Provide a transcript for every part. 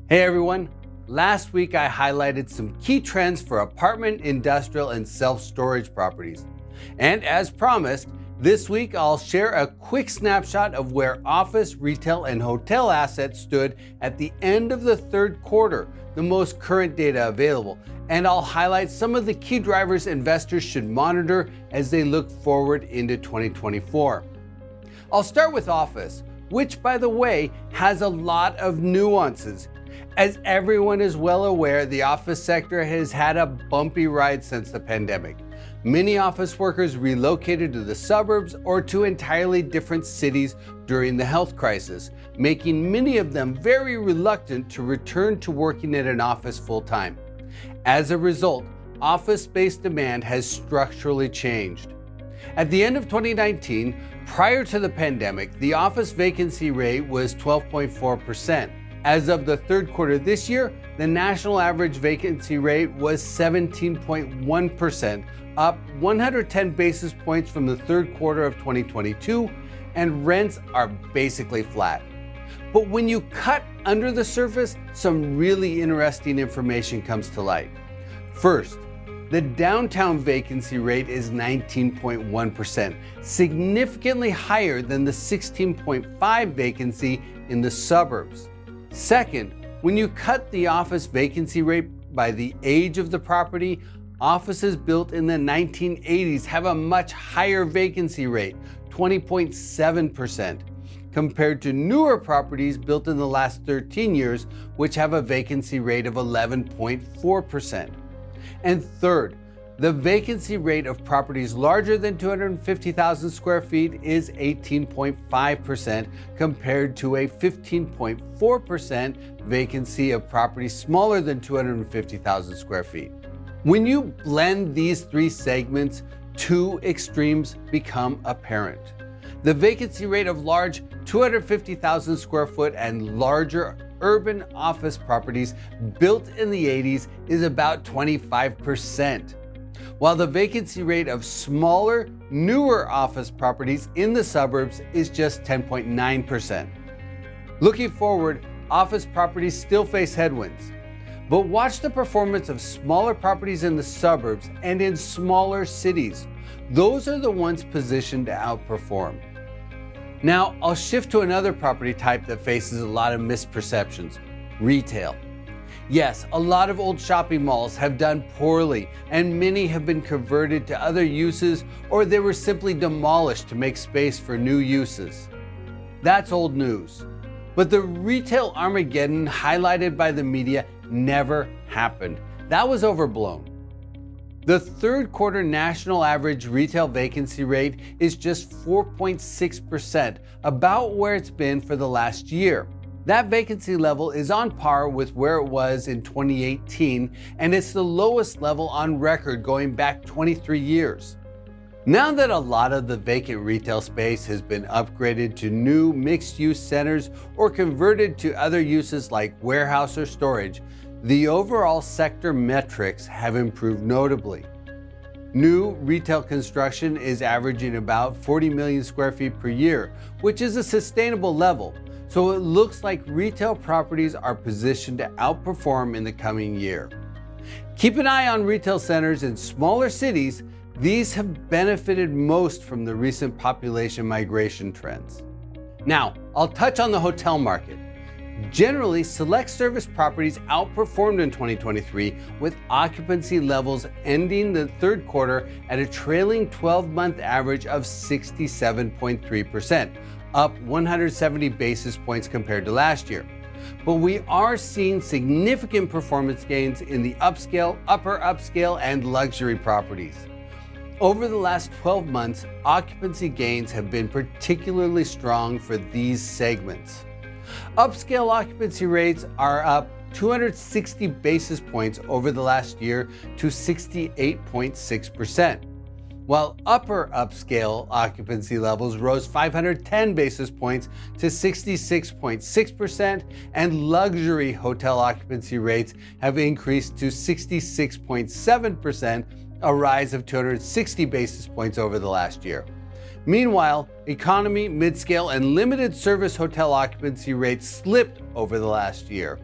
Hey everyone, last week I highlighted some key trends for apartment, industrial, and self-storage properties. And as promised, this week I'll share a quick snapshot of where office, retail, and hotel assets stood at the end of the third quarter, the most current data available. And I'll highlight some of the key drivers investors should monitor as they look forward into 2024. I'll start with office, which by the way has a lot of nuances. As everyone is well aware, the office sector has had a bumpy ride since the pandemic. Many office workers relocated to the suburbs or to entirely different cities during the health crisis, making many of them very reluctant to return to working at an office full-time. As a result, office space demand has structurally changed. At the end of 2019, prior to the pandemic, the office vacancy rate was 12.4%. As of the third quarter this year, the national average vacancy rate was 17.1%, up 110 basis points from the third quarter of 2022, and rents are basically flat. But when you cut under the surface, some really interesting information comes to light. First, the downtown vacancy rate is 19.1%, significantly higher than the 16.5% vacancy in the suburbs. Second, when you cut the office vacancy rate by the age of the property, offices built in the 1980s have a much higher vacancy rate, 20.7%, compared to newer properties built in the last 13 years, which have a vacancy rate of 11.4%. And third, the vacancy rate of properties larger than 250,000 square feet is 18.5% compared to a 15.4% vacancy of properties smaller than 250,000 square feet. When you blend these three segments, two extremes become apparent. The vacancy rate of large 250,000 square foot and larger urban office properties built in the 80s is about 25%. While the vacancy rate of smaller, newer office properties in the suburbs is just 10.9%. Looking forward, office properties still face headwinds. But watch the performance of smaller properties in the suburbs and in smaller cities. Those are the ones positioned to outperform. Now, I'll shift to another property type that faces a lot of misperceptions: retail. Yes, a lot of old shopping malls have done poorly, and many have been converted to other uses, or they were simply demolished to make space for new uses. That's old news. But the retail Armageddon highlighted by the media never happened. That was overblown. The third quarter national average retail vacancy rate is just 4.6%, about where it's been for the last year. That vacancy level is on par with where it was in 2018, and it's the lowest level on record going back 23 years. Now that a lot of the vacant retail space has been upgraded to new mixed-use centers or converted to other uses like warehouse or storage, the overall sector metrics have improved notably. New retail construction is averaging about 40 million square feet per year, which is a sustainable level. So it looks like retail properties are positioned to outperform in the coming year. Keep an eye on retail centers in smaller cities. These have benefited most from the recent population migration trends. Now, I'll touch on the hotel market. Generally, select service properties outperformed in 2023, with occupancy levels ending the third quarter at a trailing 12-month average of 67.3%. up 170 basis points compared to last year. But we are seeing significant performance gains in the upscale, upper upscale, and luxury properties. Over the last 12 months, occupancy gains have been particularly strong for these segments. Upscale occupancy rates are up 260 basis points over the last year to 68.6%. While upper upscale occupancy levels rose 510 basis points to 66.6%, and luxury hotel occupancy rates have increased to 66.7%, a rise of 260 basis points over the last year. Meanwhile, economy, mid-scale, and limited service hotel occupancy rates slipped over the last year.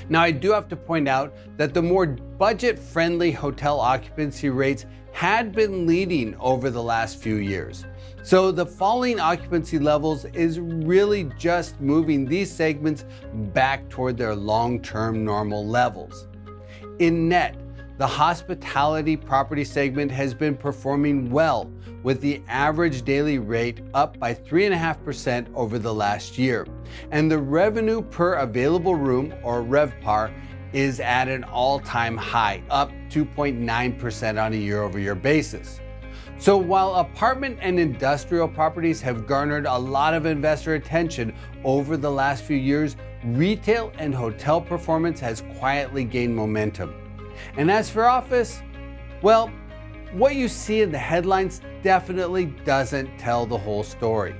Now, I do have to point out that the more budget-friendly hotel occupancy rates had been leading over the last few years. So the falling occupancy levels is really just moving these segments back toward their long-term normal levels. In net, the hospitality property segment has been performing well, with the average daily rate up by 3.5% over the last year. And the revenue per available room, or RevPAR, is at an all-time high, up 2.9% on a year-over-year basis. So while apartment and industrial properties have garnered a lot of investor attention over the last few years, retail and hotel performance has quietly gained momentum. And as for office, well, what you see in the headlines definitely doesn't tell the whole story.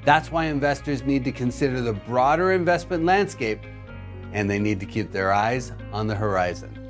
That's why investors need to consider the broader investment landscape, and they need to keep their eyes on the horizon.